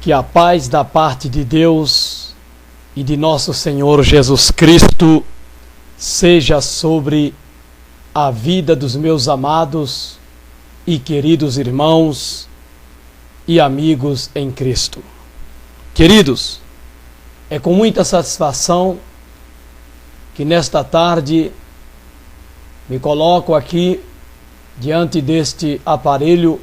Que a paz da parte de Deus e de nosso Senhor Jesus Cristo seja sobre a vida dos meus amados e queridos irmãos e amigos em Cristo. Queridos, é com muita satisfação que nesta tarde me coloco aqui diante deste aparelho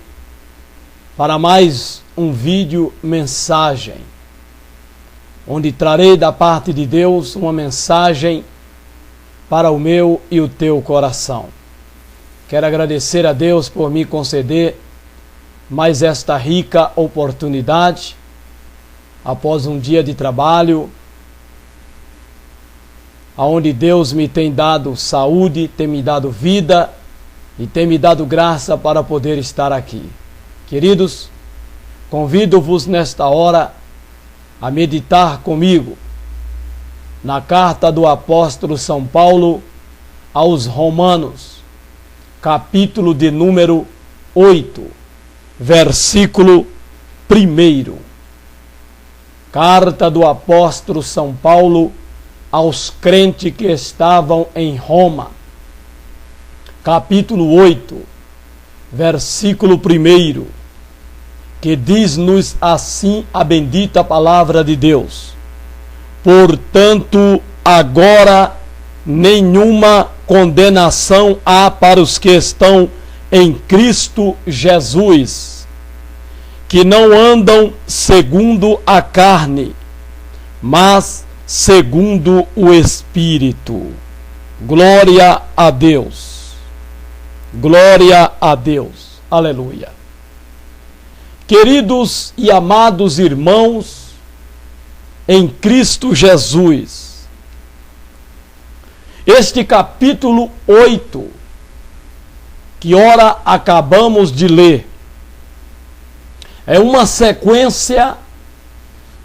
para mais um vídeo mensagem, onde trarei da parte de Deus uma mensagem para o meu e o teu coração. Quero agradecer a Deus por me conceder mais esta rica oportunidade, após um dia de trabalho, onde Deus me tem dado saúde, tem me dado vida e tem me dado graça para poder estar aqui. Queridos, convido-vos nesta hora a meditar comigo na carta do apóstolo São Paulo aos Romanos, capítulo de número 8, versículo 1. Carta do apóstolo São Paulo aos crentes que estavam em Roma, capítulo 8, versículo 1, que diz-nos assim a bendita palavra de Deus: portanto, agora nenhuma condenação há para os que estão em Cristo Jesus, que não andam segundo a carne, mas segundo o Espírito. Glória a Deus. Glória a Deus. Aleluia. Queridos e amados irmãos em Cristo Jesus, este capítulo 8, que ora acabamos de ler, é uma sequência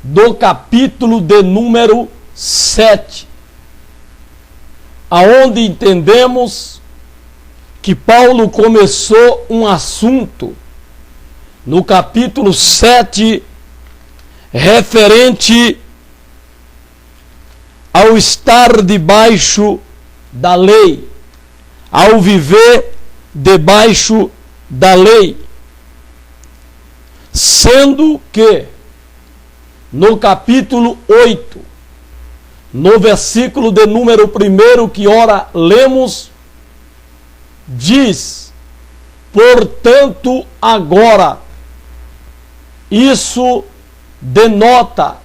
do capítulo de número 7, aonde entendemos que Paulo começou um assunto no capítulo 7, referente ao estar debaixo da lei, ao viver debaixo da lei, sendo que no capítulo 8, no versículo de número 1 que ora lemos, diz: portanto, agora. Isso denota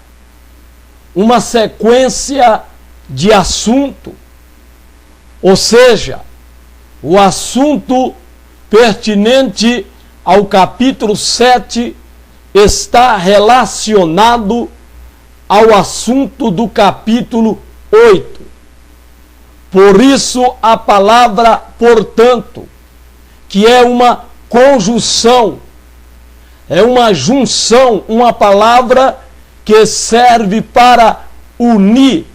uma sequência de assunto, ou seja, o assunto pertinente ao capítulo 7 está relacionado ao assunto do capítulo 8. Por isso a palavra portanto, que é uma conjunção, é uma junção, uma palavra que serve para unir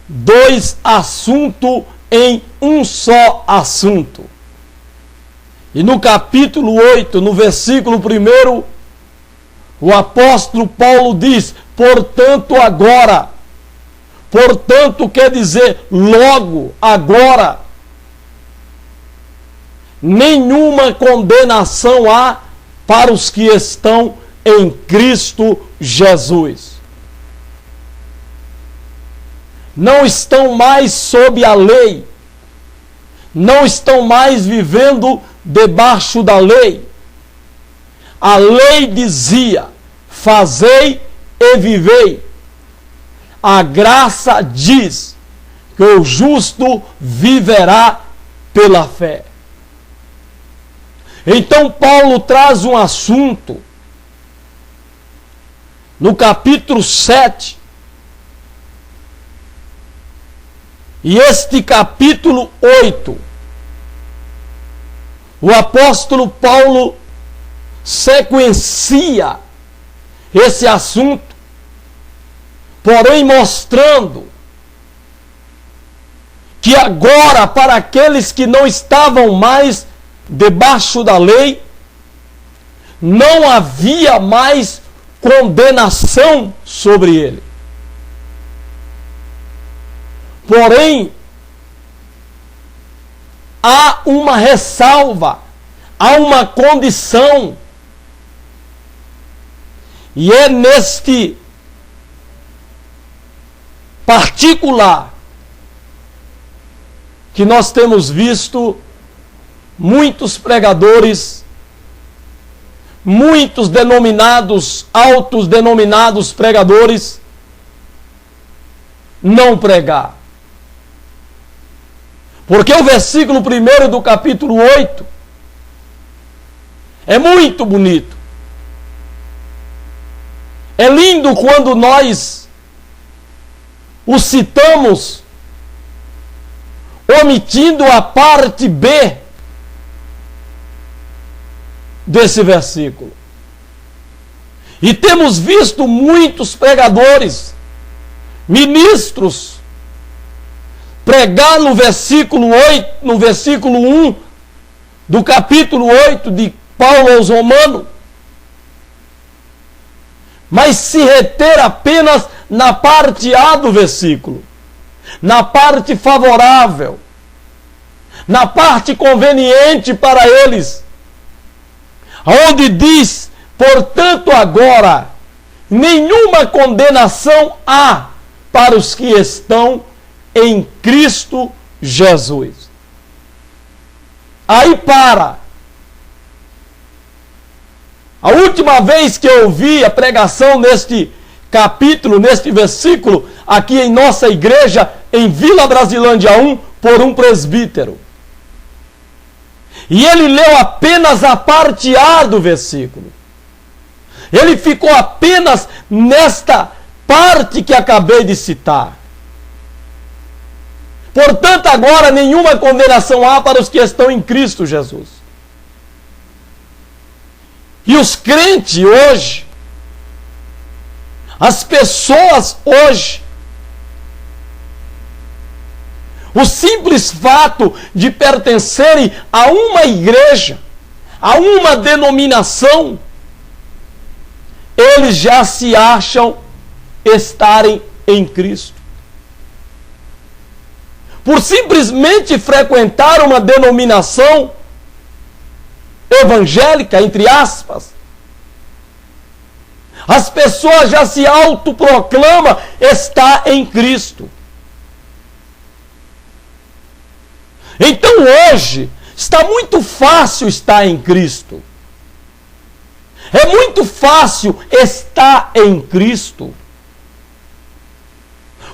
dois assuntos em um só assunto. E no capítulo 8, no versículo 1, o apóstolo Paulo diz: portanto, agora. Portanto, quer dizer logo, agora. Nenhuma condenação há para os que estão em Cristo Jesus. Não estão mais sob a lei, não estão mais vivendo debaixo da lei. A lei dizia: fazei e vivei. A graça diz que o justo viverá pela fé. Então Paulo traz um assunto no capítulo 7. E este capítulo 8, o apóstolo Paulo sequencia esse assunto, porém mostrando que agora, para aqueles que não estavam mais debaixo da lei, não havia mais condenação sobre ele. Porém, há uma ressalva, há uma condição. E é neste particular que nós temos visto muitos pregadores, muitos altos denominados pregadores, não pregar. Porque o versículo 1 do capítulo 8 é muito bonito. É lindo quando nós o citamos omitindo a parte B desse versículo. E temos visto muitos pregadores, ministros, pregar no versículo 8, no versículo 1 do capítulo 8 de Paulo aos Romanos, mas se reter apenas na parte A do versículo, na parte favorável, na parte conveniente para eles, onde diz: portanto agora nenhuma condenação há para os que estão em Cristo Jesus. Aí para. A última vez que eu ouvi a pregação neste capítulo, neste versículo, aqui em nossa igreja, em Vila Brasilândia 1, por um presbítero. E ele leu apenas a parte A do versículo. Ele ficou apenas nesta parte que acabei de citar. Portanto, agora nenhuma condenação há para os que estão em Cristo Jesus. E os crentes hoje, as pessoas hoje, o simples fato de pertencerem a uma igreja, a uma denominação, eles já se acham estarem em Cristo. Por simplesmente frequentar uma denominação evangélica, entre aspas, as pessoas já se autoproclamam estar em Cristo. Então hoje está muito fácil estar em Cristo. É muito fácil estar em Cristo.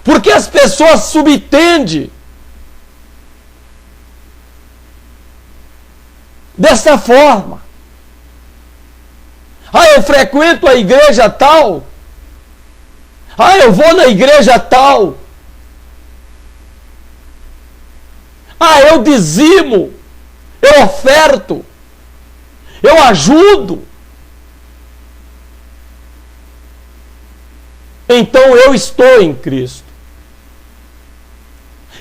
Porque as pessoas subentendem dessa forma. Ah, eu frequento a igreja tal. Ah, eu vou na igreja tal. Ah, eu dizimo. Eu oferto. Eu ajudo. Então eu estou em Cristo.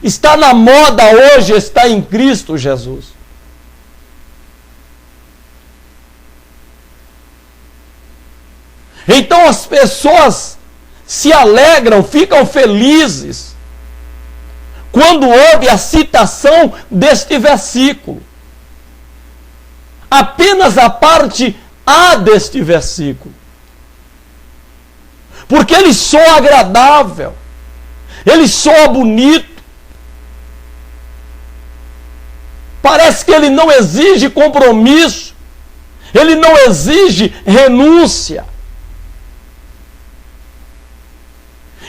Está na moda hoje estar em Cristo Jesus. Então as pessoas se alegram, ficam felizes quando ouvem a citação deste versículo. Apenas a parte A deste versículo. Porque ele soa agradável, ele soa bonito. Parece que ele não exige compromisso, ele não exige renúncia.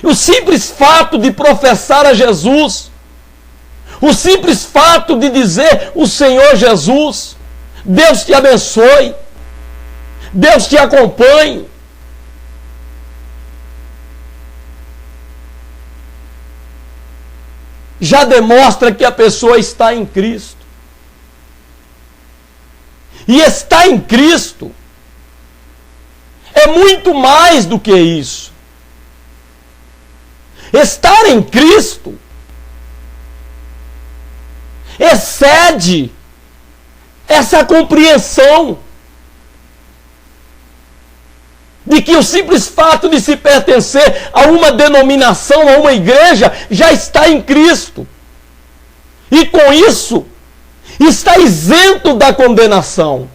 O simples fato de professar a Jesus, o simples fato de dizer o Senhor Jesus, Deus te abençoe, Deus te acompanhe, já demonstra que a pessoa está em Cristo. E estar em Cristo é muito mais do que isso. Estar em Cristo excede essa compreensão. de que o simples fato de se pertencer a uma denominação, a uma igreja, já está em Cristo. E com isso, está isento da condenação.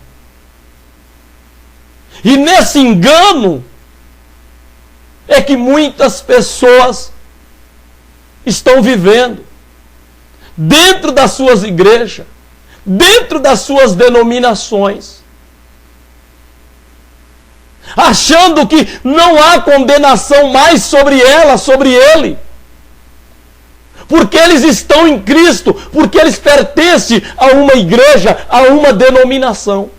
E nesse engano é que muitas pessoas estão vivendo dentro das suas igrejas, dentro das suas denominações, achando que não há condenação mais sobre ela, sobre ele, porque eles estão em Cristo, porque eles pertencem a uma igreja, a uma denominação.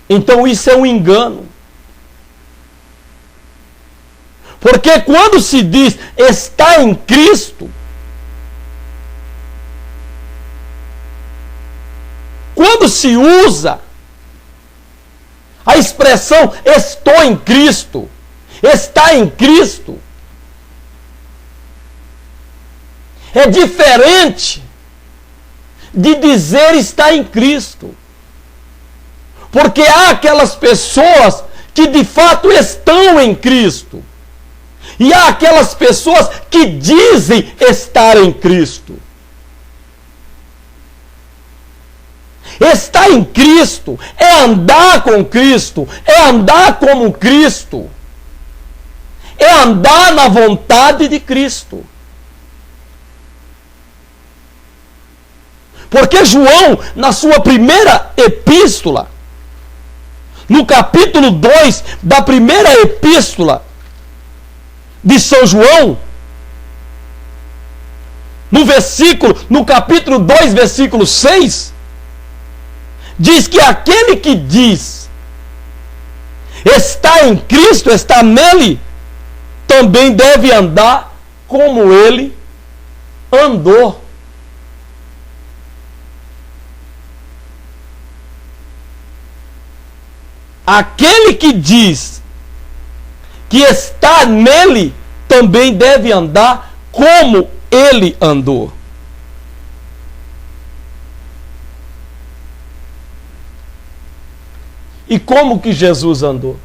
Então isso é um engano. Porque quando se diz está em Cristo, quando se usa a expressão estou em Cristo, está em Cristo, é diferente de dizer está em Cristo. Porque há aquelas pessoas que de fato estão em Cristo. E há aquelas pessoas que dizem estar em Cristo. Estar em Cristo é andar com Cristo, é andar como Cristo, é andar na vontade de Cristo. Porque João, na sua primeira epístola, no capítulo 2 da primeira epístola de São João, no capítulo 2, versículo 6, diz que aquele que diz está em Cristo, está nele, também deve andar como ele andou. Aquele que diz que está nele, também deve andar como ele andou. E como que Jesus andou?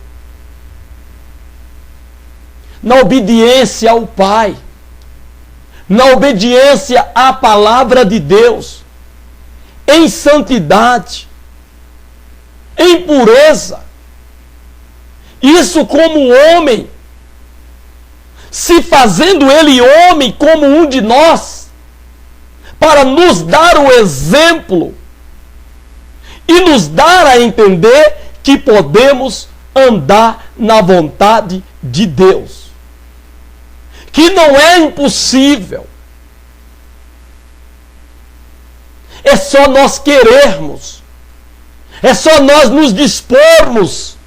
Na obediência ao Pai, na obediência à palavra de Deus, em santidade, em pureza. Isso como homem, se fazendo ele homem como um de nós, para nos dar o exemplo e nos dar a entender que podemos andar na vontade de Deus. Que não é impossível. É só nós querermos. É só nós nos dispormos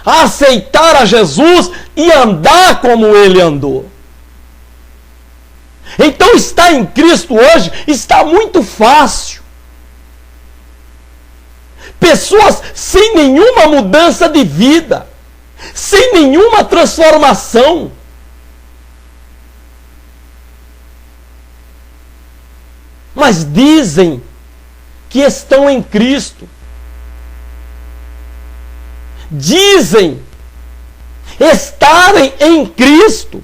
a aceitar a Jesus e andar como ele andou. Então estar em Cristo hoje está muito fácil. Pessoas sem nenhuma mudança de vida, sem nenhuma transformação. Mas dizem que estão em Cristo. Dizem estarem em Cristo.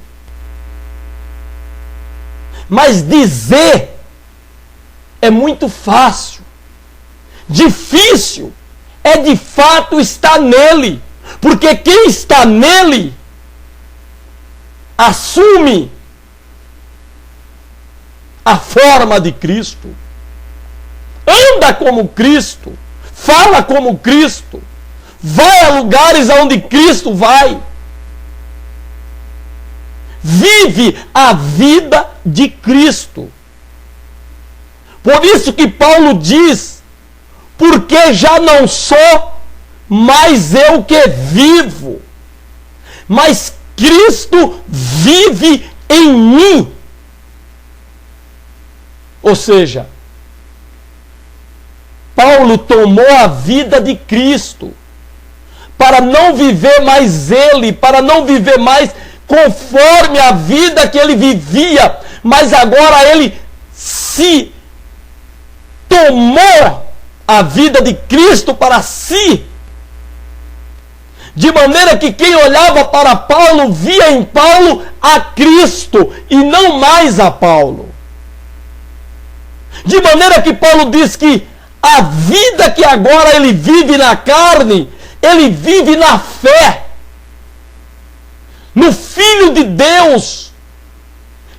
Mas dizer é muito fácil. Difícil é de fato estar nele. Porque quem está nele assume a forma de Cristo. Anda como Cristo. Fala como Cristo. Vai a lugares aonde Cristo vai. Vive a vida de Cristo. Por isso que Paulo diz, porque já não sou mais eu que vivo, mas Cristo vive em mim. Ou seja, Paulo tomou a vida de Cristo, para não viver mais ele, para não viver mais conforme a vida que ele vivia, mas agora ele se tomou a vida de Cristo para si. De maneira que quem olhava para Paulo via em Paulo a Cristo e não mais a Paulo. De maneira que Paulo diz que a vida que agora ele vive na carne, ele vive na fé, no Filho de Deus,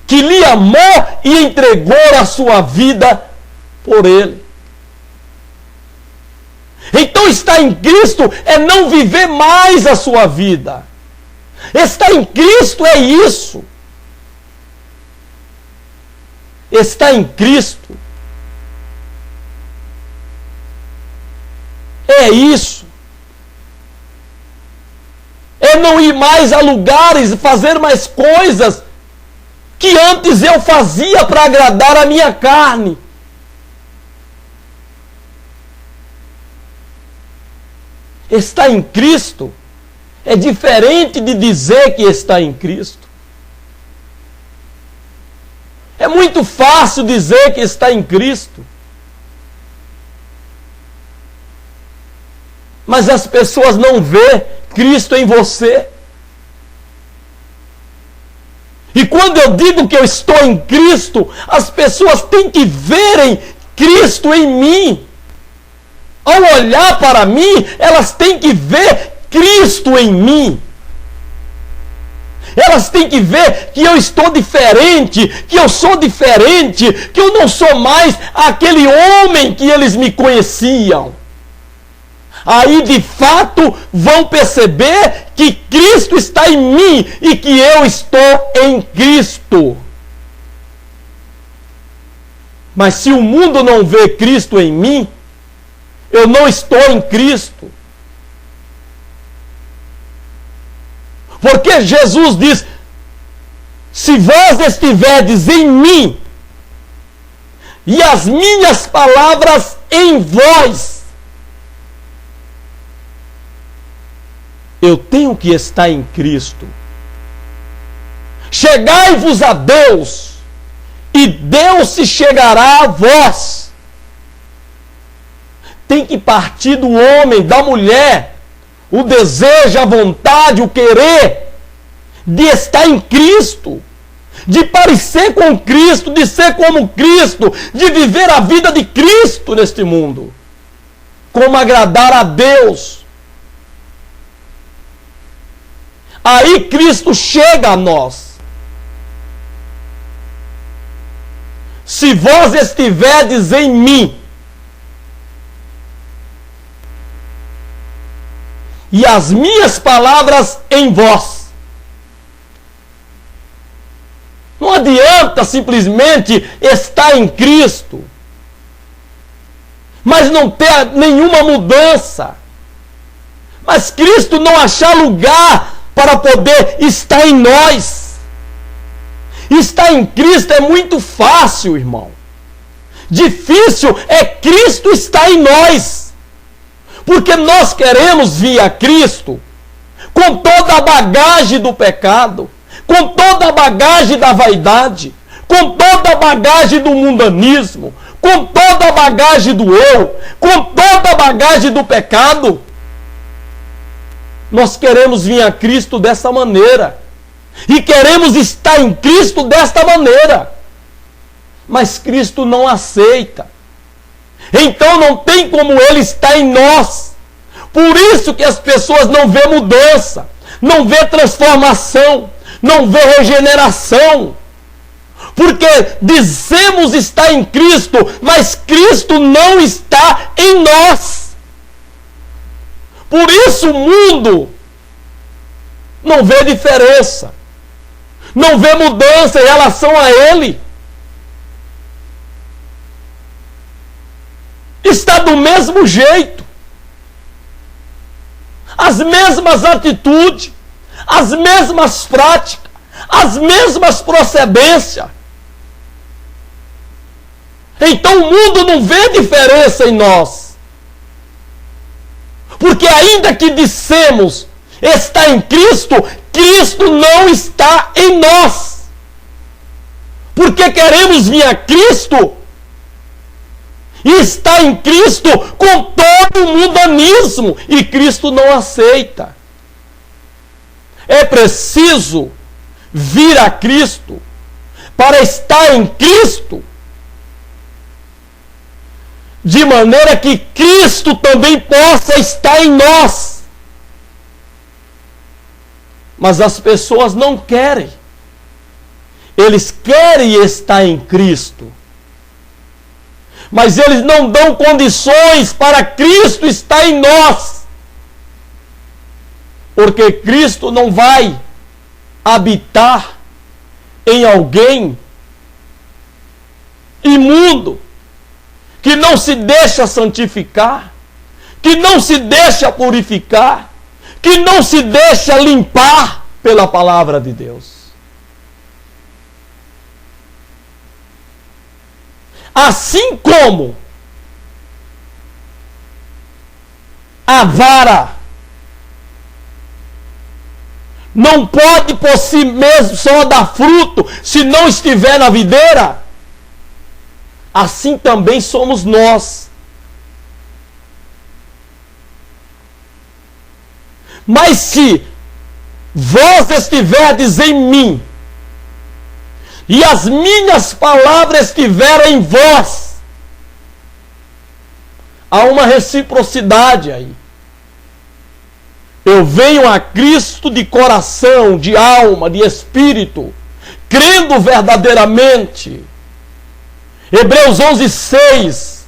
que lhe amou e entregou a sua vida por ele. Então estar em Cristo é não viver mais a sua vida. Estar em Cristo é isso. Estar em Cristo é isso. É não ir mais a lugares e fazer mais coisas que antes eu fazia para agradar a minha carne. Estar em Cristo é diferente de dizer que está em Cristo. É muito fácil dizer que está em Cristo. Mas as pessoas não vê Cristo em você. E quando eu digo que eu estou em Cristo, as pessoas têm que verem Cristo em mim. Ao olhar para mim, elas têm que ver Cristo em mim. Elas têm que ver que eu estou diferente, que eu sou diferente, que eu não sou mais aquele homem que eles me conheciam. Aí, de fato, vão perceber que Cristo está em mim e que eu estou em Cristo. Mas se o mundo não vê Cristo em mim, eu não estou em Cristo. Porque Jesus diz: se vós estiverdes em mim e as minhas palavras em vós, eu tenho que estar em Cristo. Chegai-vos a Deus, e Deus se chegará a vós. Tem que partir do homem, da mulher, o desejo, a vontade, o querer de estar em Cristo, de parecer com Cristo, de ser como Cristo, de viver a vida de Cristo neste mundo. Como agradar a Deus. Aí Cristo chega a nós. Se vós estiverdes em mim, e as minhas palavras em vós. Não adianta simplesmente estar em Cristo, mas não ter nenhuma mudança. Mas Cristo não achar lugar para poder estar em nós. Estar em Cristo é muito fácil, irmão. Difícil é Cristo estar em nós. Porque nós queremos vir a Cristo com toda a bagagem do pecado, com toda a bagagem da vaidade, com toda a bagagem do mundanismo, com toda a bagagem do eu, com toda a bagagem do pecado. Nós queremos vir a Cristo dessa maneira. E queremos estar em Cristo desta maneira. Mas Cristo não aceita. Então não tem como Ele estar em nós. Por isso que as pessoas não vê mudança, não vê transformação, não vê regeneração. Porque dizemos estar em Cristo, mas Cristo não está em nós. Por isso o mundo não vê diferença, não vê mudança em relação a Ele. Está do mesmo jeito. As mesmas atitudes, as mesmas práticas, as mesmas procedências. Então o mundo não vê diferença em nós. Porque ainda que dissemos estar em Cristo, Cristo não está em nós. Porque queremos vir a Cristo está em Cristo com todo o mundanismo e Cristo não aceita. É preciso vir a Cristo para estar em Cristo, de maneira que Cristo também possa estar em nós. Mas as pessoas não querem. Eles querem estar em Cristo, mas eles não dão condições para Cristo estar em nós. Porque Cristo não vai habitar em alguém imundo, que não se deixa santificar, que não se deixa purificar, que não se deixa limpar pela palavra de Deus. Assim como a vara não pode por si mesmo só dar fruto se não estiver na videira, assim também somos nós. Mas se vós estiverdes em mim, e as minhas palavras estiverem em vós, há uma reciprocidade aí. Eu venho a Cristo de coração, de alma, de espírito, crendo verdadeiramente. Hebreus 11:6.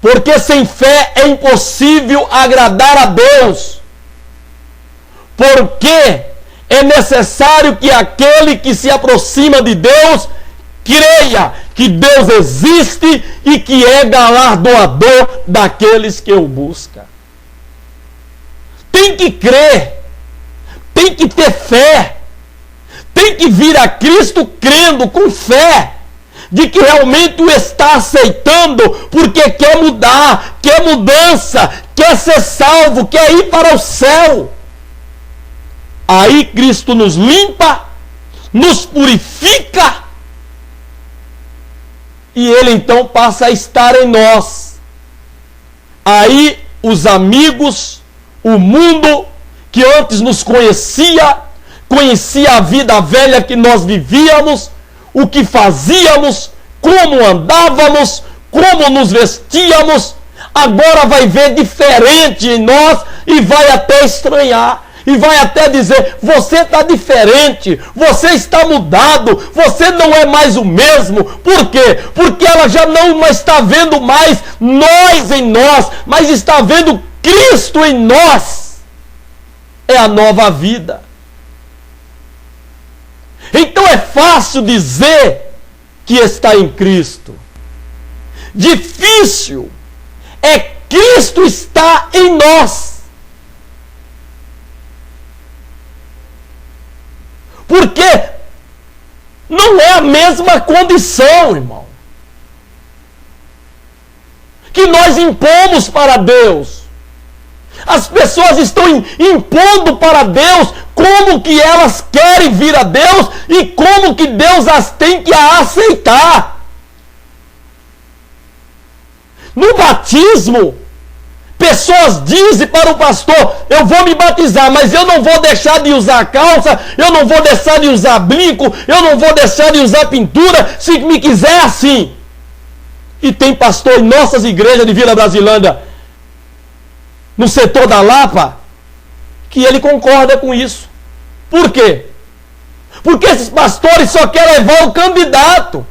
Porque sem fé é impossível agradar a Deus. Porque é necessário que aquele que se aproxima de Deus creia que Deus existe e que é galardoador daqueles que o buscam. Tem que crer, tem que ter fé, tem que vir a Cristo crendo com fé de que realmente o está aceitando, porque quer mudar, quer mudança, quer ser salvo, quer ir para o céu. Aí Cristo nos limpa, nos purifica, e Ele então passa a estar em nós. Aí os amigos, o mundo que antes nos conhecia a vida velha que nós vivíamos, o que fazíamos, como andávamos, como nos vestíamos, agora vai ver diferente em nós e vai até estranhar. E vai até dizer, você está diferente, você está mudado, você não é mais o mesmo. Por quê? Porque ela já não está vendo mais nós em nós, mas está vendo Cristo em nós. É a nova vida. Então é fácil dizer que está em Cristo. Difícil é Cristo estar em nós. Porque não é a mesma condição, irmão, que nós impomos para Deus. As pessoas estão impondo para Deus como que elas querem vir a Deus e como que Deus as tem que aceitar. No batismo, pessoas dizem para o pastor, eu vou me batizar, mas eu não vou deixar de usar calça, eu não vou deixar de usar brinco, eu não vou deixar de usar pintura, se me quiser assim. E tem pastor em nossas igrejas de Vila Brasilândia, no setor da Lapa, que ele concorda com isso. Por quê? Porque esses pastores só querem levar o candidato.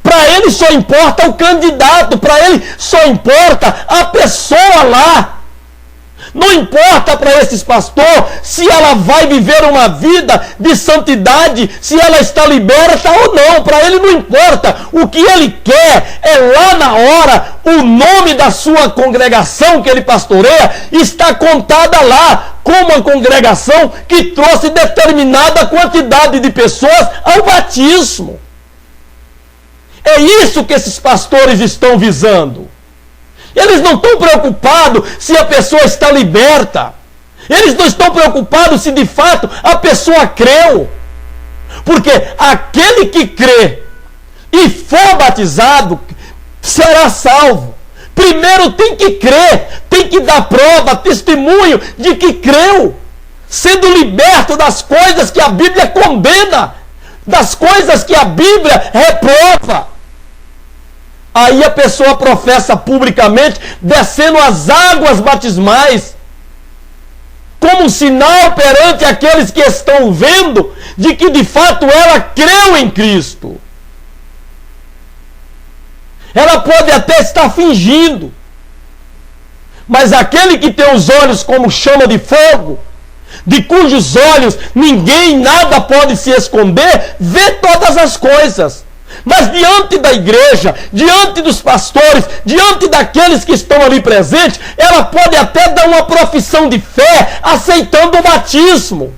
Para ele só importa o candidato, para ele só importa a pessoa lá. Não importa para esses pastores se ela vai viver uma vida de santidade, se ela está liberta ou não. Para ele não importa. O que ele quer é lá na hora o nome da sua congregação que ele pastoreia está contada lá como uma congregação que trouxe determinada quantidade de pessoas ao batismo. É isso que esses pastores estão visando. Eles não estão preocupados se a pessoa está liberta. Eles não estão preocupados se de fato a pessoa creu. Porque aquele que crê e for batizado, será salvo. Primeiro tem que crer, tem que dar prova, testemunho de que creu, sendo liberto das coisas que a Bíblia condena, das coisas que a Bíblia reprova. Aí a pessoa professa publicamente, descendo as águas batismais, como um sinal perante aqueles que estão vendo de que de fato ela creu em Cristo. Ela pode até estar fingindo, mas aquele que tem os olhos como chama de fogo, de cujos olhos ninguém, nada pode se esconder, vê todas as coisas. Mas diante da igreja, diante dos pastores, diante daqueles que estão ali presentes, ela pode até dar uma profissão de fé, aceitando o batismo,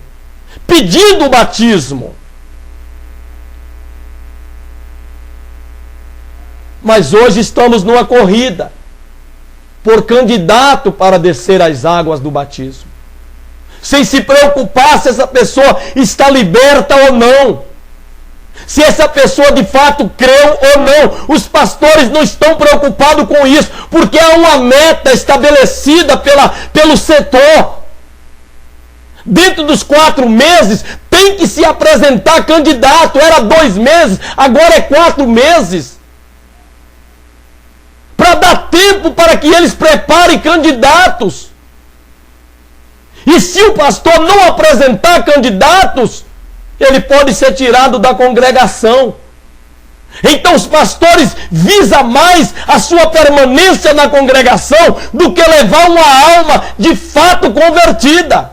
pedindo o batismo. Mas hoje estamos numa corrida por candidato para descer as águas do batismo, sem se preocupar se essa pessoa está liberta ou não, se essa pessoa de fato creu ou não. Os pastores não estão preocupados com isso, porque há uma meta estabelecida pelo setor. Dentro dos 4 meses tem que se apresentar candidato. Era 2 meses, agora é 4 meses. Para dar tempo para que eles preparem candidatos. E se o pastor não apresentar candidatos, ele pode ser tirado da congregação. Então os pastores visam mais a sua permanência na congregação do que levar uma alma de fato convertida.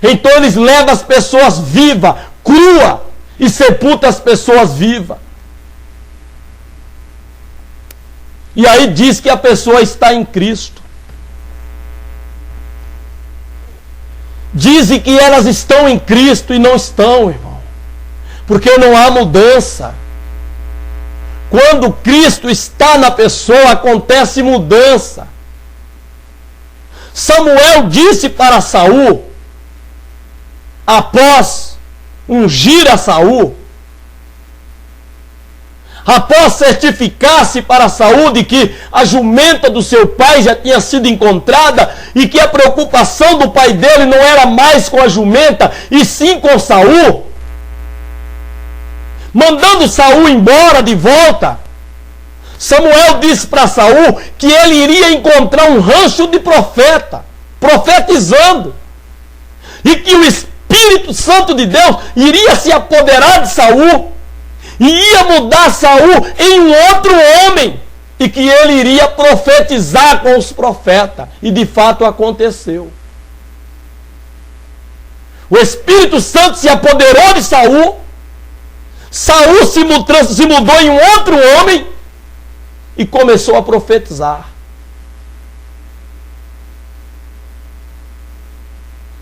Então eles levam as pessoas vivas, crua, e sepultam as pessoas vivas. E aí diz que a pessoa está em Cristo. Dizem que elas estão em Cristo e não estão, irmão. Porque não há mudança. Quando Cristo está na pessoa, acontece mudança. Samuel disse para Saul, após ungir a Saul, após certificar-se para Saul de que a jumenta do seu pai já tinha sido encontrada e que a preocupação do pai dele não era mais com a jumenta e sim com Saul, mandando Saul embora de volta, Samuel disse para Saul que ele iria encontrar um rancho de profeta, profetizando, e que o Espírito Santo de Deus iria se apoderar de Saul e ia mudar Saul em um outro homem, e que ele iria profetizar com os profetas. E de fato aconteceu. O Espírito Santo se apoderou de Saul. Saul se mudou em um outro homem e começou a profetizar.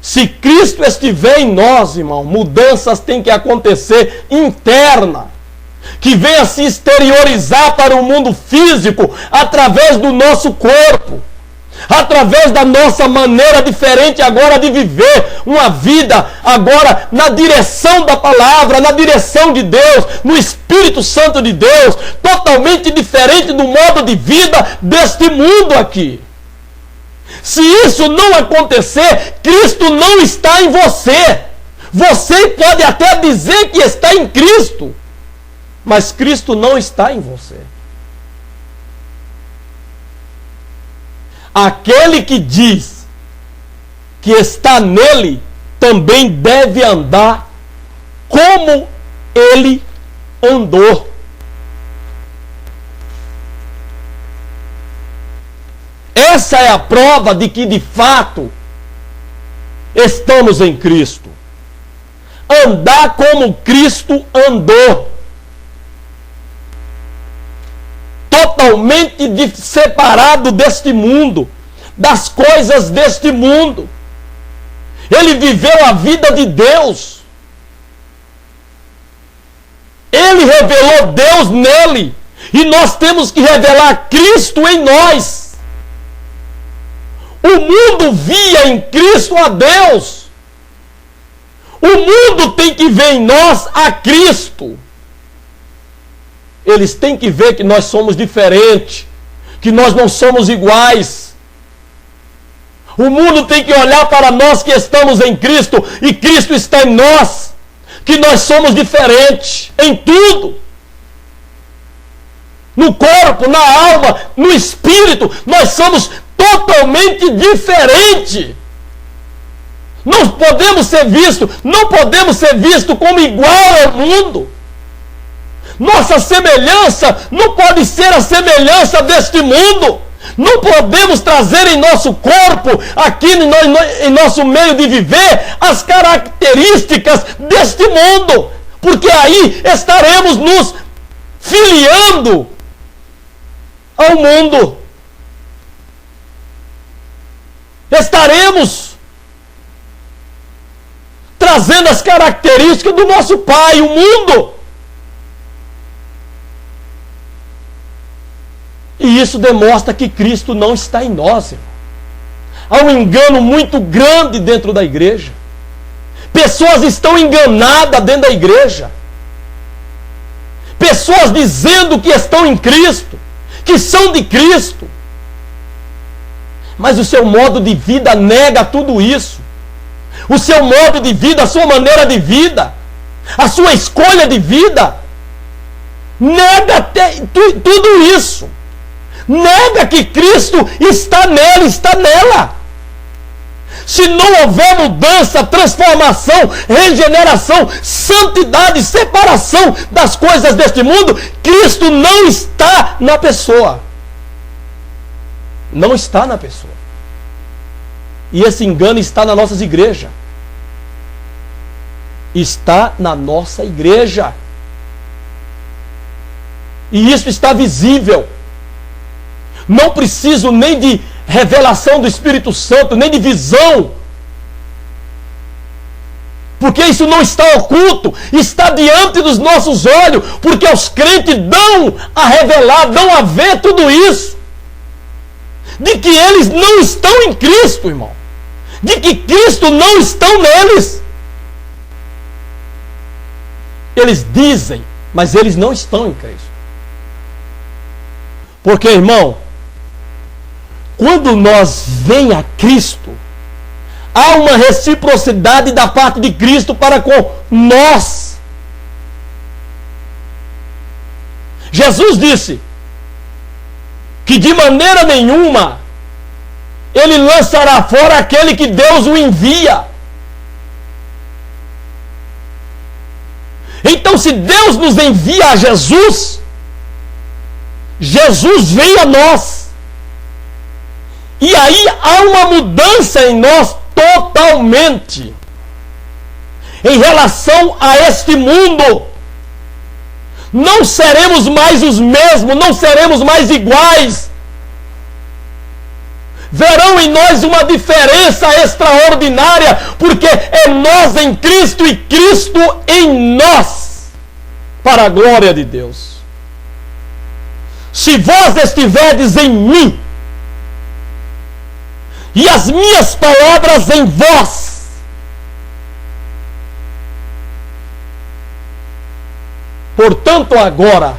Se Cristo estiver em nós, irmão, mudanças têm que acontecer interna, que venha se exteriorizar para o mundo físico através do nosso corpo, através da nossa maneira diferente agora de viver uma vida agora na direção da palavra, na direção de Deus, no Espírito Santo de Deus, totalmente diferente do modo de vida deste mundo aqui. Se isso não acontecer, Cristo não está em você. Você pode até dizer que está em Cristo, mas Cristo não está em você. Aquele que diz que está nele, também deve andar como ele andou. Essa é a prova de que de fato estamos em Cristo. Andar como Cristo andou. Totalmente separado deste mundo, das coisas deste mundo. Ele viveu a vida de Deus. Ele revelou Deus nele. E nós temos que revelar Cristo em nós. O mundo via em Cristo a Deus. O mundo tem que ver em nós a Cristo. eles têm que ver que nós somos diferentes, que nós não somos iguais. O mundo tem que olhar para nós que estamos em Cristo e Cristo está em nós, que nós somos diferentes em tudo. No corpo, na alma, no espírito, nós somos totalmente diferentes. Não podemos ser vistos como igual ao mundo. Nossa semelhança não pode ser a semelhança deste mundo. Não podemos trazer em nosso corpo, aqui em nosso meio de viver, as características deste mundo. Porque aí estaremos nos filiando ao mundo. Estaremos trazendo as características do nosso pai, o mundo. E isso demonstra que Cristo não está em nós, irmão. Há um engano muito grande dentro da igreja. Pessoas estão enganadas dentro da igreja. Pessoas dizendo que estão em Cristo, que são de Cristo. Mas o seu modo de vida nega tudo isso. O seu modo de vida, a sua maneira de vida, a sua escolha de vida, nega tudo isso. Nega que Cristo está nele, está nela. Se não houver mudança, transformação, regeneração, santidade, separação das coisas deste mundo, Cristo não está na pessoa. Não está na pessoa. E esse engano está nas nossas igrejas. Está na nossa igreja. E isso está visível. Não preciso nem de revelação do Espírito Santo, nem de visão. Porque isso não está oculto, está diante dos nossos olhos, porque os crentes dão a revelar, dão a ver tudo isso. De que eles não estão em Cristo, irmão. De que Cristo não está neles. Eles dizem, mas eles não estão em Cristo. Porque, irmão, quando nós vem a Cristo, há uma reciprocidade da parte de Cristo para com nós. Jesus disse que de maneira nenhuma Ele lançará fora aquele que Deus o envia. Então, se Deus nos envia a Jesus, Jesus vem a nós. E aí há uma mudança em nós totalmente. Em relação a este mundo. Não seremos mais os mesmos, não seremos mais iguais. Verão em nós uma diferença extraordinária, porque é nós em Cristo e Cristo em nós, para a glória de Deus. Se vós estiverdes em mim, e as minhas palavras em vós, portanto agora,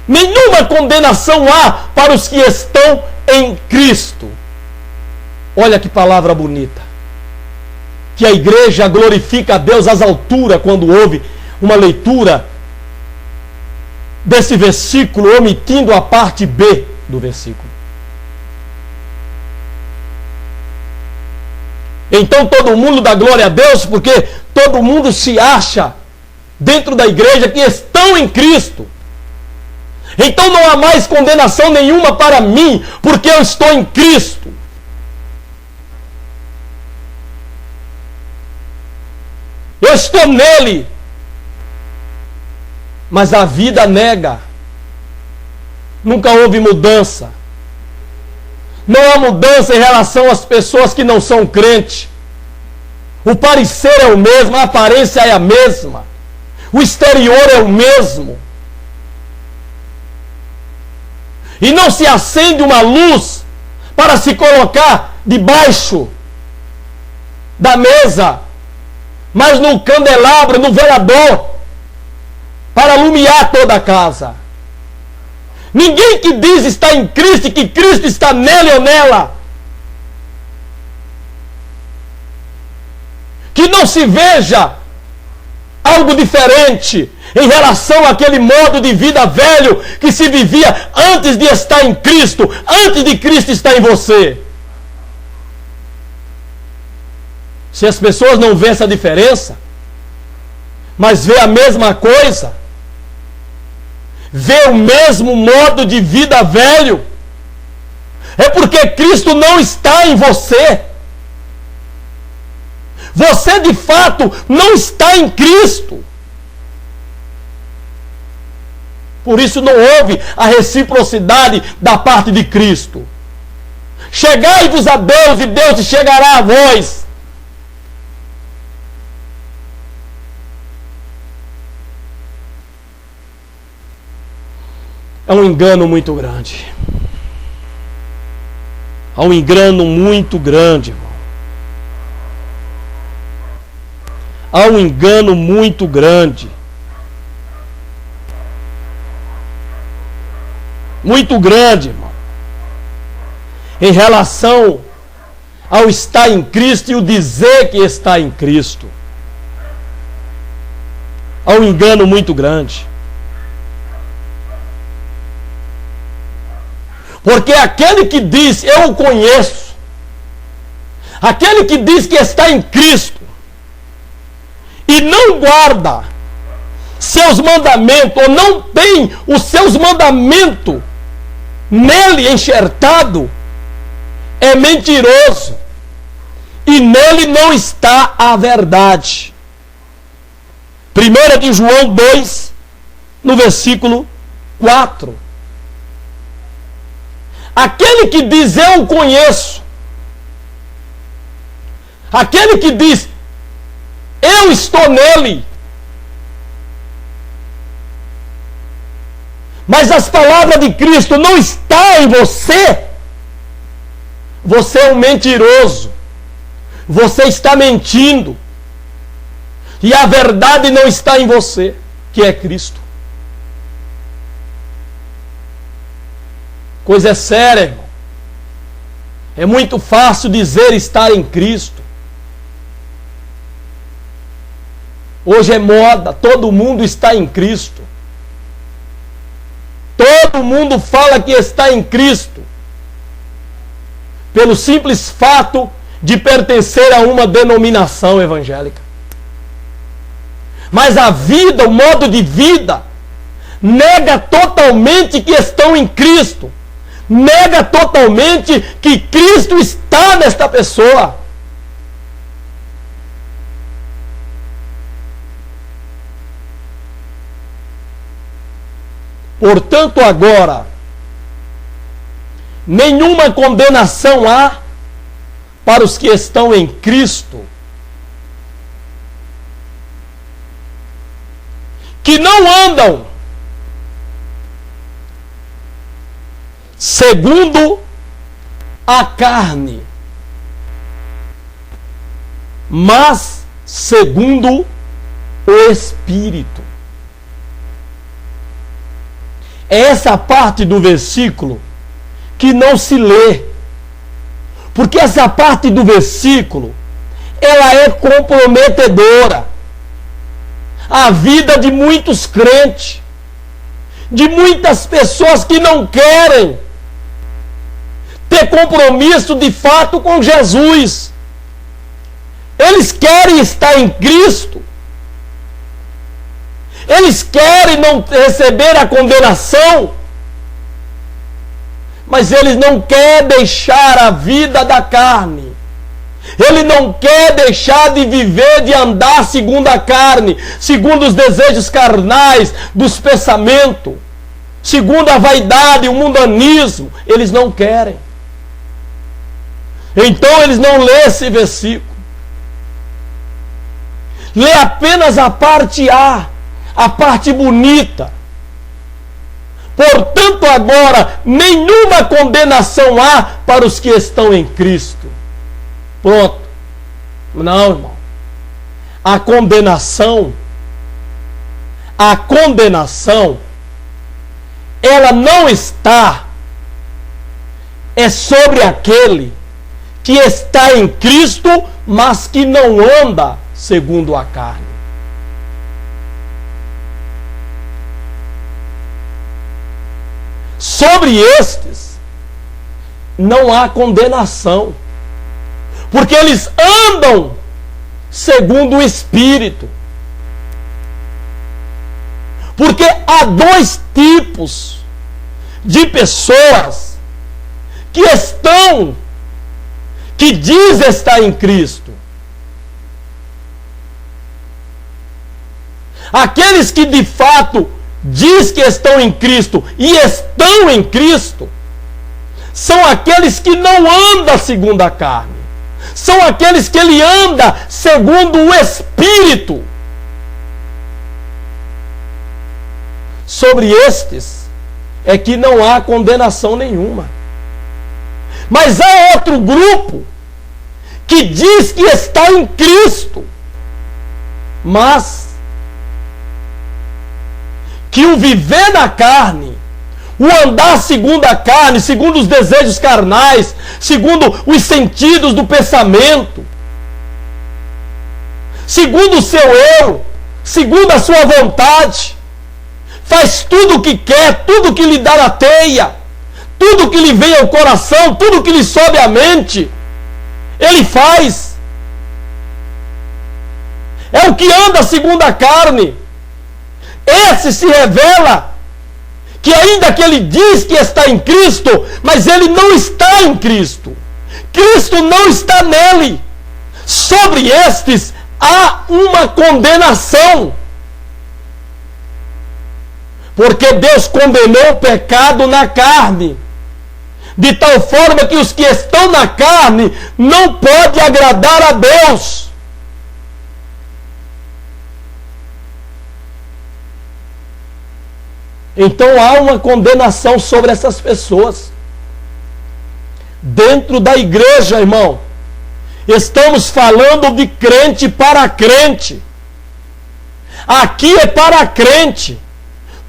nenhuma condenação há para os que estão em Cristo. Olha que palavra bonita. Que a igreja glorifica a Deus às alturas quando ouve uma leitura desse versículo, omitindo a parte B do versículo. Então todo mundo dá glória a Deus, porque todo mundo se acha dentro da igreja que estão em Cristo. Então não há mais condenação nenhuma para mim, porque eu estou em Cristo. Eu estou nele. Mas a vida nega. Nunca houve mudança. Não há mudança em relação às pessoas que não são crentes. O parecer é o mesmo, a aparência é a mesma. O exterior é o mesmo. E não se acende uma luz para se colocar debaixo da mesa, mas no candelabro, no velador, para alumiar toda a casa. Ninguém que diz estar em Cristo e que Cristo está nele ou nela, que não se veja algo diferente em relação àquele modo de vida velho que se vivia antes de estar em Cristo, antes de Cristo estar em você. Se as pessoas não veem essa diferença, mas vê a mesma coisa, vê o mesmo modo de vida velho, é porque Cristo não está em você. Você de fato não está em Cristo. Por isso não houve a reciprocidade da parte de Cristo. Chegai-vos a Deus e Deus se chegará a vós. É um engano muito grande. É um engano muito grande, irmão. Há um engano muito grande. Muito grande, irmão. Em relação ao estar em Cristo e o dizer que está em Cristo. Há um engano muito grande. Porque aquele que diz, eu o conheço, aquele que diz que está em Cristo, e não guarda seus mandamentos, ou não tem os seus mandamentos nele enxertado, é mentiroso. E nele não está a verdade. 1 de João 2, no versículo 4. Aquele que diz, eu o conheço, aquele que diz, eu estou nele, mas as palavras de Cristo não estão em você, você é um mentiroso, você está mentindo, e a verdade não está em você, que é Cristo. Coisa séria, irmão. É muito fácil dizer estar em Cristo. Hoje é moda, todo mundo está em Cristo. Todo mundo fala que está em Cristo, pelo simples fato de pertencer a uma denominação evangélica. Mas a vida, o modo de vida, nega totalmente que estão em Cristo. Nega totalmente que Cristo está nesta pessoa. Portanto, agora, nenhuma condenação há para os que estão em Cristo, que não andam segundo a carne, mas segundo o Espírito. É essa parte do versículo que não se lê, porque essa parte do versículo ela é comprometedora. A vida de muitos crentes, de muitas pessoas que não querem ter compromisso de fato com Jesus. Eles querem estar em Cristo. Eles querem não receber a condenação. Mas eles não querem deixar a vida da carne. Ele não quer deixar de viver, de andar segundo a carne, segundo os desejos carnais, dos pensamentos, segundo a vaidade, o mundanismo. Eles não querem. Então eles não lêem esse versículo. Lê apenas a parte A, a parte bonita. Portanto, agora, nenhuma condenação há para os que estão em Cristo. Pronto. Não, irmão. A condenação a condenação, ela não está sobre aquele que está em Cristo, mas que não anda segundo a carne. Sobre estes não há condenação, porque eles andam segundo o Espírito. Porque há dois tipos de pessoas que diz estar em Cristo. Aqueles que de fato diz que estão em Cristo e estão em Cristo, são aqueles que não andam segundo a carne. São aqueles que ele anda segundo o Espírito. Sobre estes é que não há condenação nenhuma. Mas há outro grupo que diz que está em Cristo, mas que o viver na carne, o andar segundo a carne, segundo os desejos carnais, segundo os sentidos do pensamento, segundo o seu eu, segundo a sua vontade, faz tudo o que quer, tudo o que lhe dá na teia, tudo o que lhe vem ao coração, tudo o que lhe sobe à mente, ele faz. É o que anda segundo a carne. Esse se revela que ainda que ele diz que está em Cristo, mas ele não está em Cristo. Cristo não está nele. Sobre estes há uma condenação. Porque Deus condenou o pecado na carne, de tal forma que os que estão na carne não podem agradar a Deus. Então há uma condenação sobre essas pessoas. Dentro da igreja, irmão, estamos falando de crente para crente. Aqui é para crente.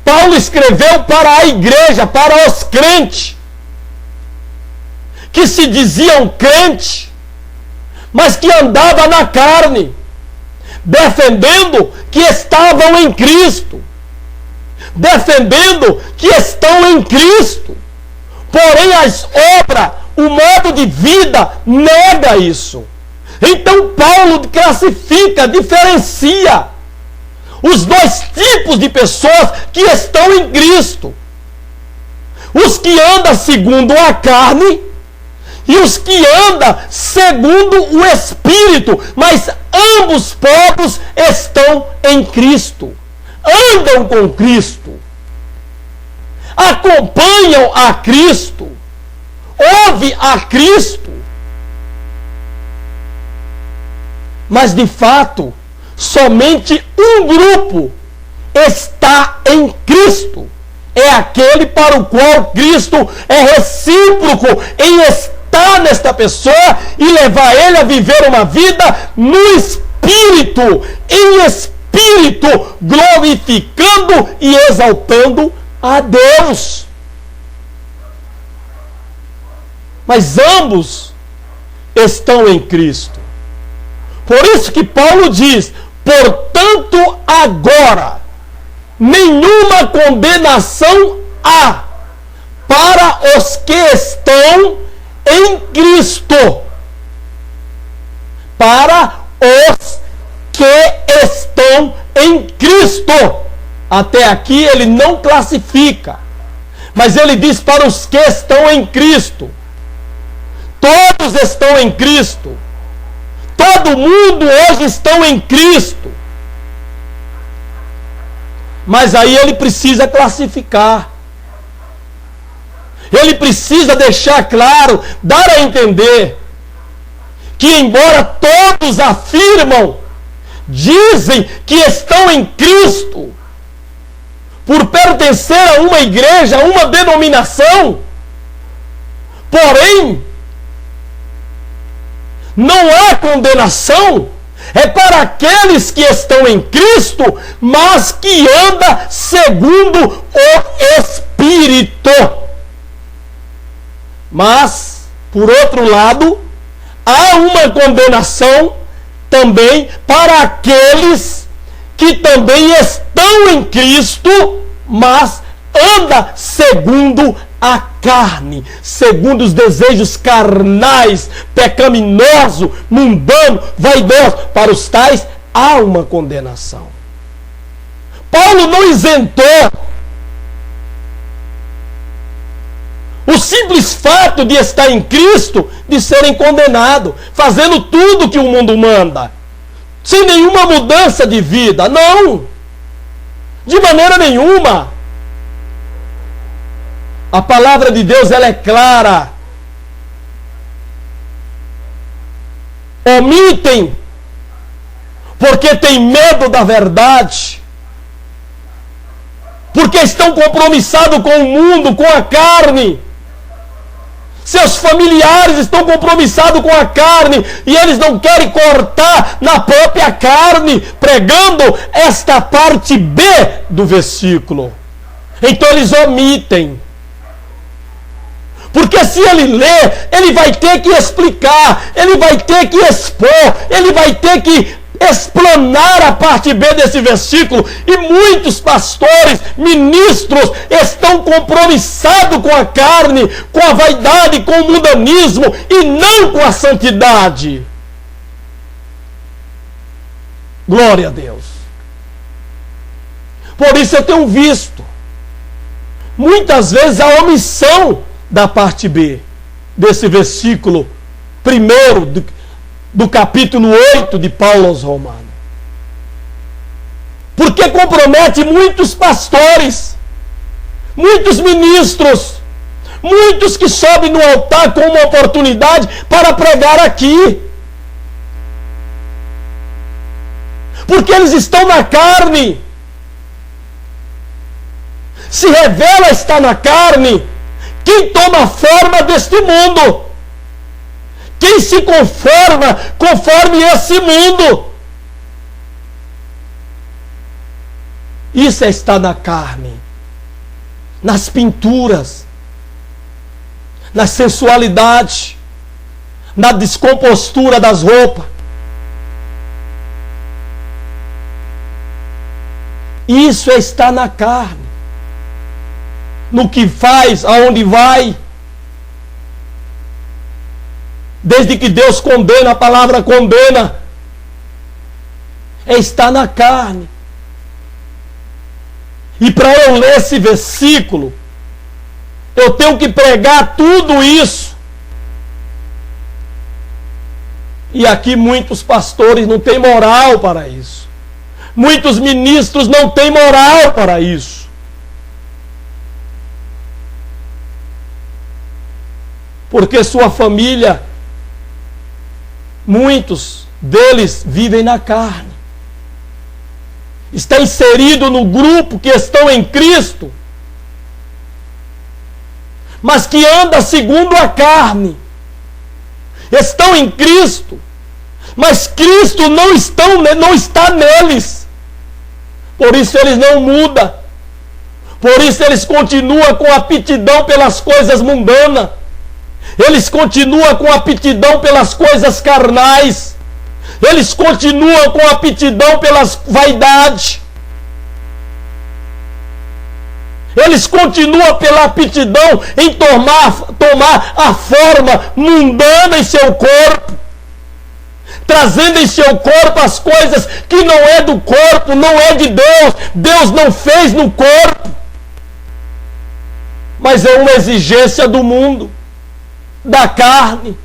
Paulo escreveu para a igreja, para os crentes, que se diziam crente, mas que andavam na carne, defendendo que estavam em Cristo, defendendo que estão em Cristo, porém as obras, o modo de vida nega isso. Então Paulo classifica, diferencia os dois tipos de pessoas que estão em Cristo: os que andam segundo a carne e os que andam segundo o Espírito, mas ambos povos estão em Cristo, andam com Cristo, acompanham a Cristo, ouvem a Cristo, mas de fato somente um grupo está em Cristo. É aquele para o qual Cristo é recíproco em estar nesta pessoa e levar ele a viver uma vida no Espírito, em Espírito, glorificando e exaltando a Deus. Mas ambos estão em Cristo. Por isso que Paulo diz: portanto, agora, nenhuma condenação há para os que estão em Cristo. Para os que estão em Cristo. Até aqui ele não classifica, mas ele diz para os que estão em Cristo. Todos estão em Cristo. Todo mundo hoje estão em Cristo. Mas aí ele precisa classificar. Ele precisa deixar claro, dar a entender que embora todos afirmam, dizem que estão em Cristo, por pertencer a uma igreja, a uma denominação, porém, não há condenação é para aqueles que estão em Cristo, mas que anda segundo o Espírito. Mas, por outro lado, há uma condenação também para aqueles que também estão em Cristo, mas anda segundo a carne, segundo os desejos carnais, pecaminoso, mundano, vaidoso. Para os tais há uma condenação. Paulo não isentou o simples fato de estar em Cristo de serem condenados, fazendo tudo que o mundo manda, sem nenhuma mudança de vida. Não! De maneira nenhuma! A palavra de Deus, ela é clara. Omitem, porque tem medo da verdade, porque estão compromissados com o mundo, com a carne. Seus familiares estão compromissados com a carne e eles não querem cortar na própria carne, pregando esta parte B do versículo. Então eles omitem. Porque se ele ler, ele vai ter que explicar, ele vai ter que expor, ele vai ter que explanar a parte B desse versículo. E muitos pastores, ministros, estão compromissados com a carne, com a vaidade, com o mundanismo e não com a santidade. Glória a Deus. Por isso eu tenho visto muitas vezes a omissão da parte B desse versículo primeiro do capítulo 8 de Paulo aos Romanos. Porque compromete muitos pastores, muitos ministros, muitos que sobem no altar com uma oportunidade para pregar aqui. Porque eles estão na carne. Se revela estar na carne quem toma forma deste mundo, quem se conforma conforme esse mundo. Isso é estar na carne, nas pinturas, na sensualidade, na descompostura das roupas. Isso é estar na carne. No que faz, aonde vai. Desde que Deus condena, a palavra condena. É estar na carne. E para eu ler esse versículo, eu tenho que pregar tudo isso. E aqui muitos pastores não têm moral para isso. Muitos ministros não têm moral para isso. Porque sua família, muitos deles vivem na carne. Está inserido no grupo que estão em Cristo, mas que anda segundo a carne. Estão em Cristo, mas Cristo não está neles. Por isso eles não mudam. Por isso eles continuam com aptidão pelas coisas mundanas. Eles continuam com aptidão pelas coisas carnais. Eles continuam com aptidão pelas vaidades. Eles continuam pela aptidão em tomar a forma mundana em seu corpo. Trazendo em seu corpo as coisas que não é do corpo, não é de Deus. Deus não fez no corpo. Mas é uma exigência do mundo, da carne,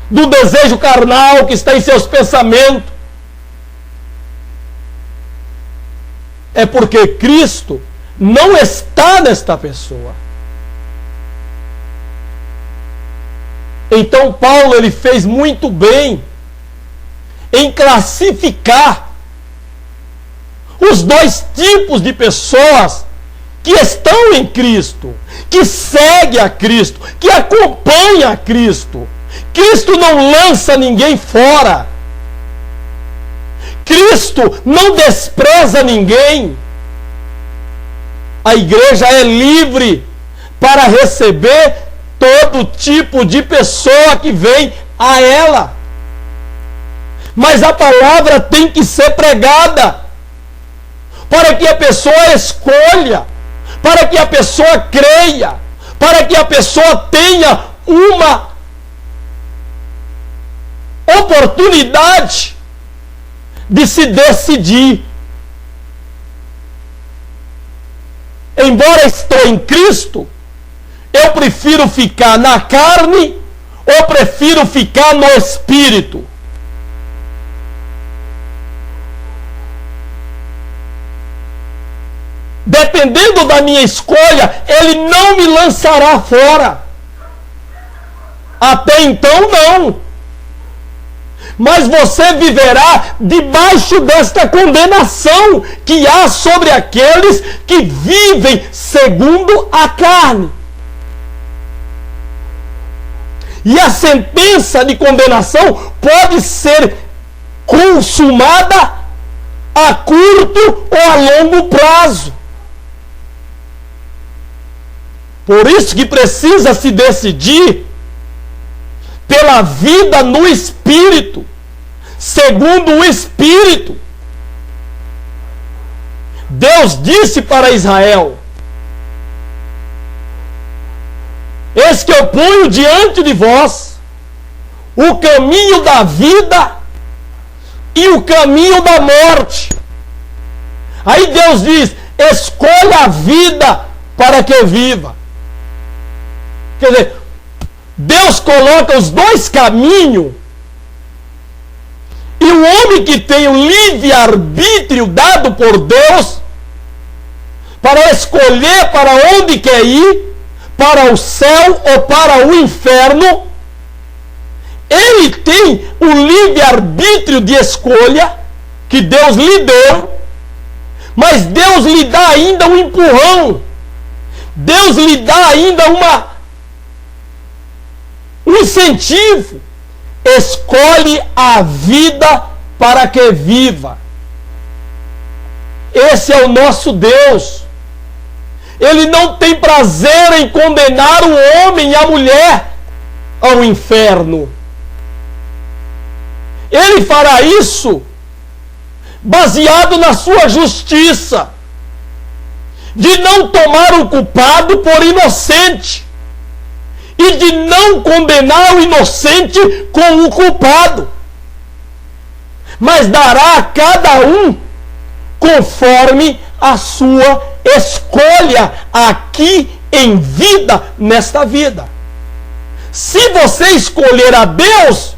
do desejo carnal que está em seus pensamentos. É porque Cristo não está nesta pessoa. Então Paulo, ele fez muito bem em classificar os dois tipos de pessoas que estão em Cristo, que segue a Cristo, que acompanha a Cristo. Cristo não lança ninguém fora. Cristo não despreza ninguém. A igreja é livre para receber todo tipo de pessoa que vem a ela. Mas a palavra tem que ser pregada para que a pessoa escolha, para que a pessoa creia, para que a pessoa tenha uma oportunidade de se decidir. Embora estou em Cristo, eu prefiro ficar na carne ou prefiro ficar no Espírito? Dependendo da minha escolha, Ele não me lançará fora. Até então, não. Mas você viverá debaixo desta condenação que há sobre aqueles que vivem segundo a carne. E a sentença de condenação pode ser consumada a curto ou a longo prazo. Por isso que precisa se decidir pela vida no Espírito, segundo o Espírito. Deus disse para Israel: eis que eu ponho diante de vós o caminho da vida e o caminho da morte. Aí Deus diz: escolha a vida para que viva. Quer dizer, Deus coloca os dois caminhos, e o homem que tem o livre-arbítrio dado por Deus para escolher para onde quer ir, para o céu ou para o inferno, ele tem o livre-arbítrio de escolha que Deus lhe deu, mas Deus lhe dá ainda um empurrão, Deus lhe dá ainda um incentivo. Escolhe a vida para que viva. Esse é o nosso Deus. Ele não tem prazer em condenar o homem e a mulher ao inferno. Ele fará isso baseado na sua justiça, de não tomar o culpado por inocente e de não condenar o inocente com o culpado, mas dará a cada um conforme a sua escolha aqui em vida, nesta vida. Se você escolher a Deus,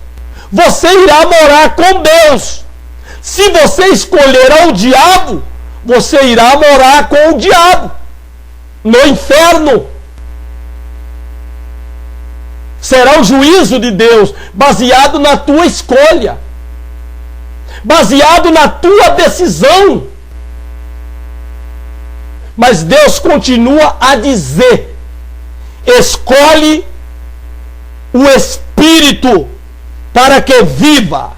você irá morar com Deus. Se você escolher ao diabo, você irá morar com o diabo no inferno. Será o juízo de Deus baseado na tua escolha, baseado na tua decisão. Mas Deus continua a dizer: escolhe o Espírito para que viva.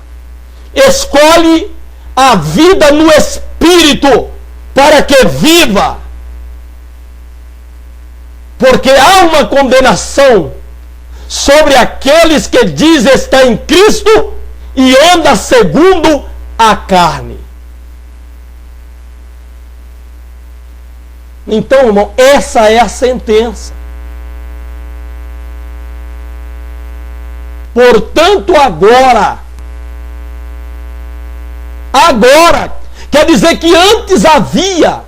Escolhe a vida no Espírito para que viva. Porque há uma condenação sobre aqueles que diz estar em Cristo e anda segundo a carne. Então, irmão, essa é a sentença. Portanto, agora, quer dizer que antes havia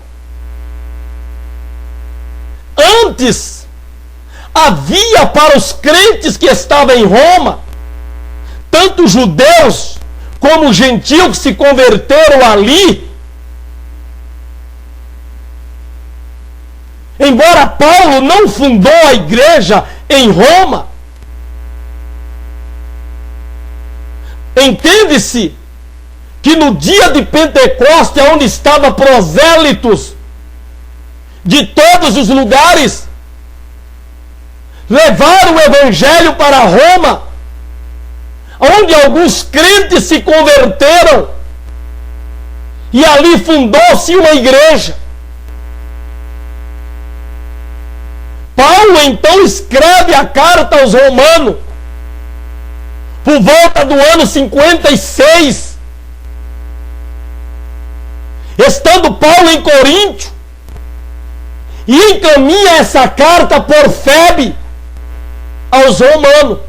para os crentes que estavam em Roma, tanto judeus como gentios que se converteram ali. Embora Paulo não fundou a igreja em Roma, entende-se que no dia de Pentecostes, onde estavam prosélitos de todos os lugares, levaram o evangelho para Roma, onde alguns crentes se converteram, E ali fundou-se uma igreja. Paulo então escreve a carta aos Romanos por volta do ano 56. Estando Paulo em Coríntio, e encaminha essa carta por Febe aos Romanos.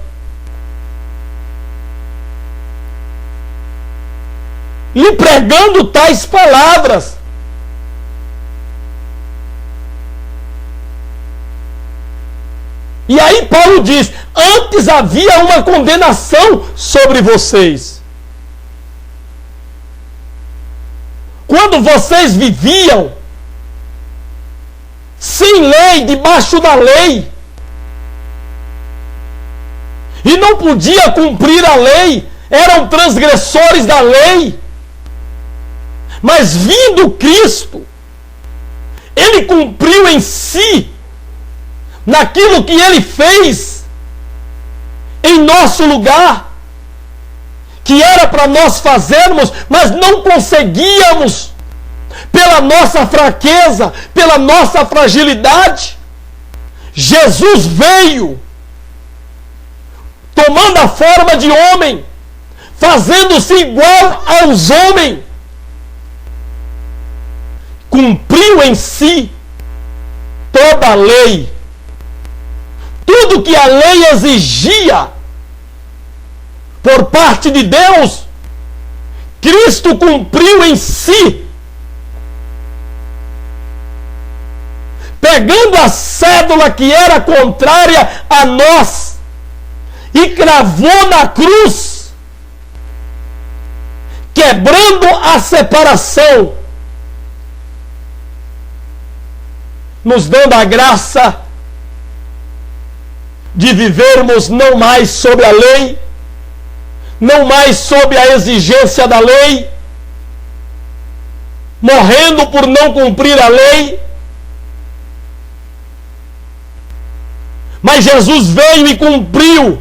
Lhe pregando tais palavras. E aí Paulo diz: antes havia uma condenação sobre vocês. Quando vocês viviam sem lei, debaixo da lei, e não podia cumprir a lei, eram transgressores da lei. Mas vindo Cristo, Ele cumpriu em si, naquilo que Ele fez em nosso lugar, que era para nós fazermos, mas não conseguíamos, pela nossa fraqueza, pela nossa fragilidade. Jesus veio, tomando a forma de homem, fazendo-se igual aos homens, cumpriu em si toda a lei. Tudo que a lei exigia por parte de Deus, Cristo cumpriu em si. Pegando a cédula que era contrária a nós e cravou na cruz, quebrando a separação, nos dando a graça de vivermos não mais sob a lei, não mais sob a exigência da lei, morrendo por não cumprir a lei. Mas Jesus veio e cumpriu,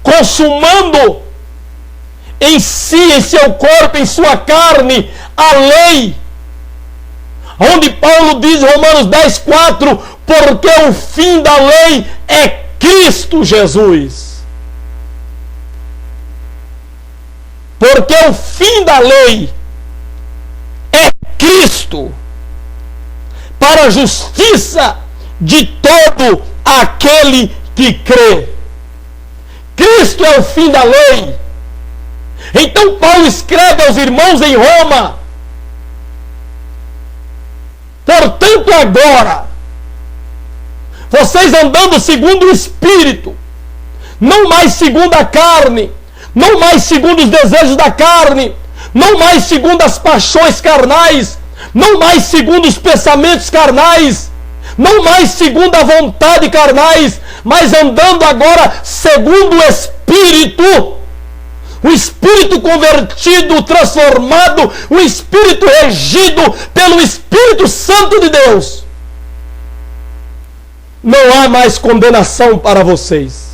consumando em si, em seu corpo, em sua carne, a lei. Onde Paulo diz, Romanos 10:4, porque o fim da lei é Cristo Jesus. Porque o fim da lei é Cristo, para a justiça de todo aquele que crê. Cristo é o fim da lei. Então Paulo escreve aos irmãos em Roma: portanto agora, vocês andando segundo o Espírito, não mais segundo a carne, não mais segundo os desejos da carne, não mais segundo as paixões carnais, não mais segundo os pensamentos carnais, não mais segundo a vontade carnais, mas andando agora segundo o Espírito. O Espírito convertido, transformado, o Espírito regido pelo Espírito Santo de Deus. Não há mais condenação para vocês.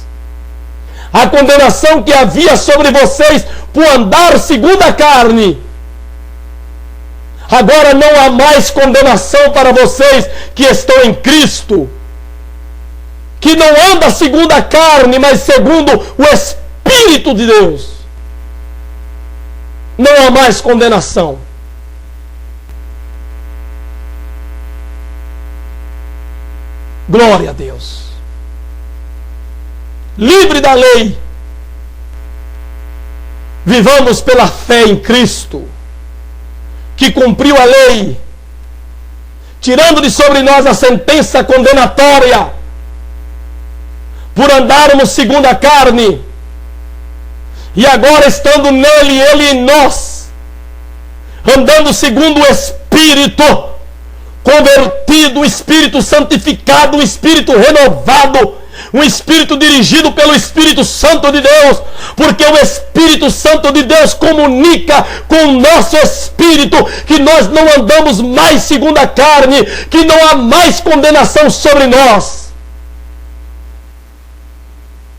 A condenação que havia sobre vocês por andar segundo a carne, agora não há mais condenação para vocês que estão em Cristo, que não anda segundo a carne, mas segundo o Espírito de Deus. Não há mais condenação. Glória a Deus. Livre da lei, vivamos pela fé em Cristo, que cumpriu a lei, tirando de sobre nós a sentença condenatória, por andarmos segundo a carne, e agora estando nele, ele em nós, andando segundo o Espírito, convertido, o Espírito santificado, o Espírito renovado, um Espírito dirigido pelo Espírito Santo de Deus, porque o Espírito Santo de Deus comunica com o nosso espírito que nós não andamos mais segundo a carne, que não há mais condenação sobre nós.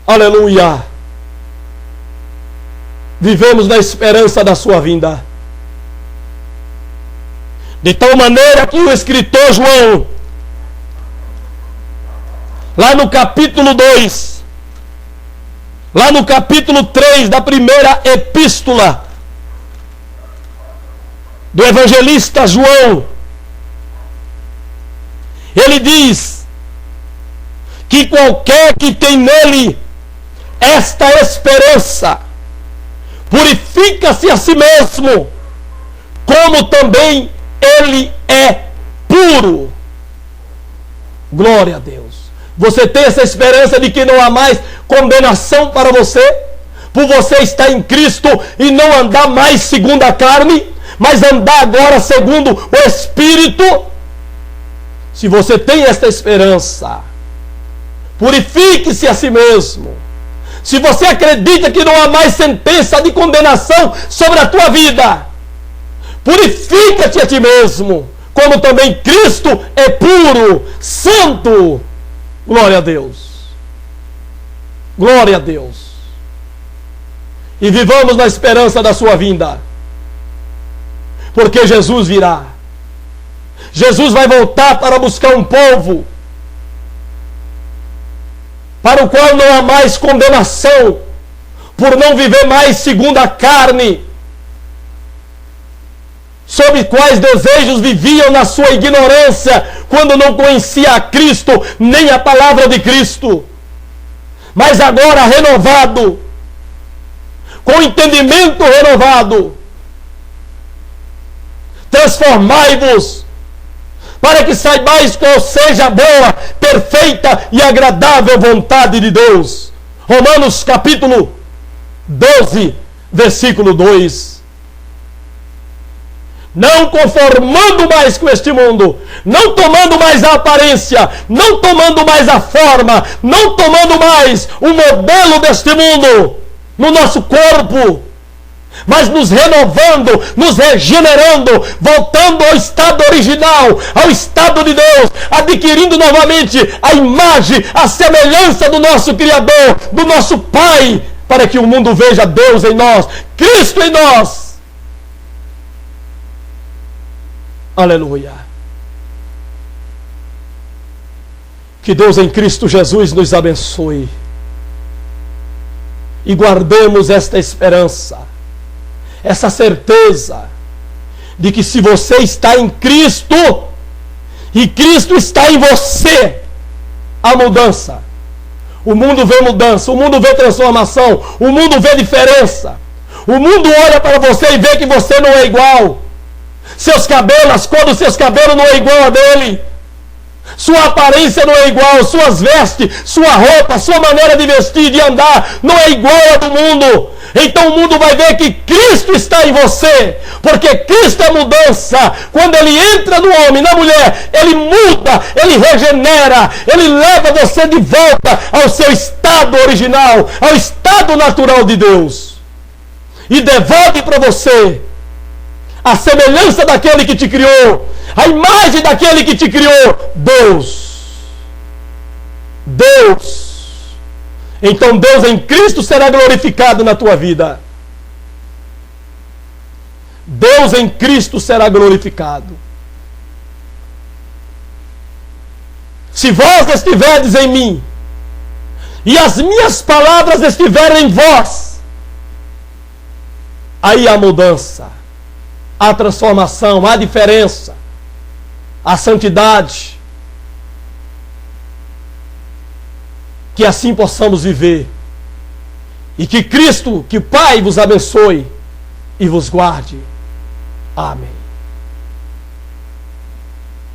Aleluia! vivemos na esperança da sua vinda. De tal maneira que o escritor João, lá no capítulo 2, lá no capítulo 3 da primeira epístola do evangelista João, ele diz que qualquer que tem nele esta esperança purifica-se a si mesmo, como também ele é puro. Glória a Deus. Você tem essa esperança de que não há mais condenação para você, por você estar em Cristo e não andar mais segundo a carne, mas andar agora segundo o Espírito? Se você tem esta esperança, purifique-se a si mesmo. Se você acredita que não há mais sentença de condenação sobre a tua vida, purifica-te a ti mesmo, como também Cristo é puro, santo. Glória a Deus. Glória a Deus. E vivamos na esperança da sua vinda, porque Jesus virá. Jesus vai voltar para buscar um povo para o qual não há mais condenação, por não viver mais segundo a carne, sobre quais desejos viviam na sua ignorância, quando não conhecia a Cristo, nem a palavra de Cristo. Mas agora renovado, com entendimento renovado, transformai-vos, para que saibais qual seja a boa, perfeita e agradável vontade de Deus. Romanos capítulo 12, versículo 2. Não conformando mais com este mundo, não tomando mais a aparência, não tomando mais a forma, não tomando mais o modelo deste mundo no nosso corpo, mas nos renovando, nos regenerando, voltando ao estado original, ao estado de Deus, adquirindo novamente a imagem, a semelhança do nosso Criador, do nosso Pai, para que o mundo veja Deus em nós, Cristo em nós. Aleluia. Que Deus em Cristo Jesus nos abençoe e guardemos esta esperança, essa certeza de que se você está em Cristo e Cristo está em você, há mudança. O mundo vê mudança, o mundo vê transformação, o mundo vê diferença. O mundo olha para você e vê que você não é igual. Seus cabelos, as cores dos seus cabelos não é igual a dele. Sua aparência não é igual, suas vestes, sua roupa, sua maneira de vestir, de andar, não é igual a do mundo. Então o mundo vai ver que Cristo está em você, porque Cristo é mudança. Quando Ele entra no homem, na mulher, Ele muda, Ele regenera, Ele leva você de volta ao seu estado original, ao estado natural de Deus, e devolve para você a semelhança daquele que te criou, a imagem daquele que te criou, Deus. Deus. Então Deus em Cristo será glorificado na tua vida. Deus em Cristo será glorificado. Se vós estiverdes em mim, e as minhas palavras estiverem em vós, aí há mudança, há transformação, há diferença, há santidade. Que assim possamos viver. E que Cristo, que o Pai vos abençoe e vos guarde. Amém.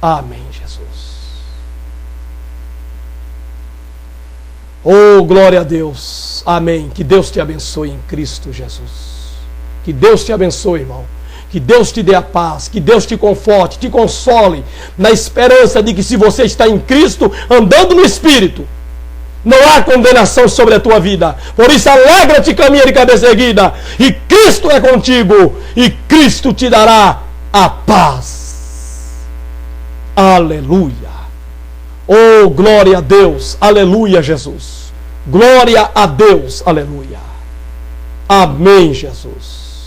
Amém, Jesus. Oh, glória a Deus. Amém. Que Deus te abençoe em Cristo Jesus. Que Deus te abençoe, irmão. Que Deus te dê a paz, que Deus te conforte, te console, na esperança de que se você está em Cristo, andando no Espírito, não há condenação sobre a tua vida. Por isso alegra-te, caminha de cabeça erguida, e Cristo é contigo, e Cristo te dará a paz. Aleluia. Oh, glória a Deus. Aleluia, Jesus. Glória a Deus. Aleluia. Amém, Jesus.